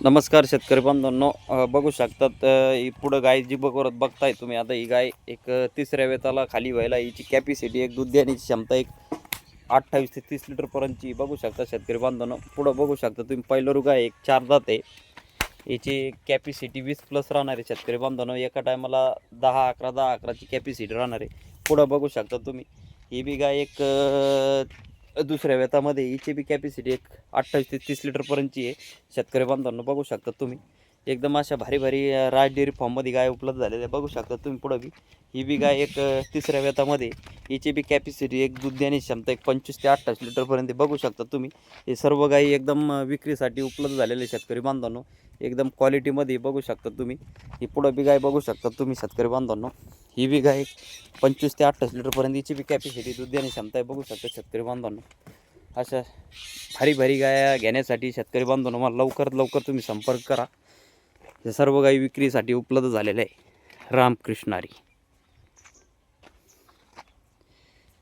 नमस्कार शेतकरी बांधवांनो, बघू शकतात पुढं गाय जी बघताय तुम्ही. आता ही गाय एक तिसऱ्या वेताला खाली व्हायला, हिची कॅपॅसिटी एक दूध देण्याची क्षमता एक 28 ते 30 लिटरपर्यंतची बघू शकता शेतकरी बांधवांनो. पुढं बघू शकता तुम्ही पहिलं रुग आहे, एक 4 दात आहे. याची कॅपॅसिटी 20+ राहणार आहे शेतकरी बांधवांनो. एका टायमाला 10-11ची कॅपॅसिटी राहणार आहे. पुढं बघू शकता तुम्ही ही बी गाय एक दुसऱ्या वेतामध्ये, हिची बी कॅपॅसिटी एक 28 ते 30 लिटरपर्यंतची आहे शेतकरी बांधवांनो. बघू शकता तुम्ही एकदम अशा भारी भारी राज डेअरी फॉर्ममध्ये गाय उपलब्ध झालेल्या बघू शकता तुम्ही. पुढं बी ही बी गाय एक तिसऱ्या वेतामध्ये, हिची बी कॅपॅसिटी एक दूध देण्याची क्षमता एक 25 ते 28 लिटरपर्यंत बघू शकता तुम्ही. हे सर्व गायी एकदम विक्रीसाठी उपलब्ध झालेले शेतकरी बांधवांनो. एकदम क्वालिटीमध्ये बघू शकता तुम्ही. ही पुढं बी गाय बघू शकता तुम्ही शेतकरी बांधवांनो. ही बी गाय 25 ते 28 लिटरपर्यंत हिची बी कॅपॅसिटी दूध देण्याची क्षमता आहे बघू शकता शेतकरी बांधवांनो. अशा भारी भारी गाया घेण्यासाठी शेतकरी बांधवांनो मला लवकरात लवकर तुम्ही संपर्क करा. हे सर्व गायी विक्रीसाठी उपलब्ध झालेले आहे. रामकृष्ण हरी.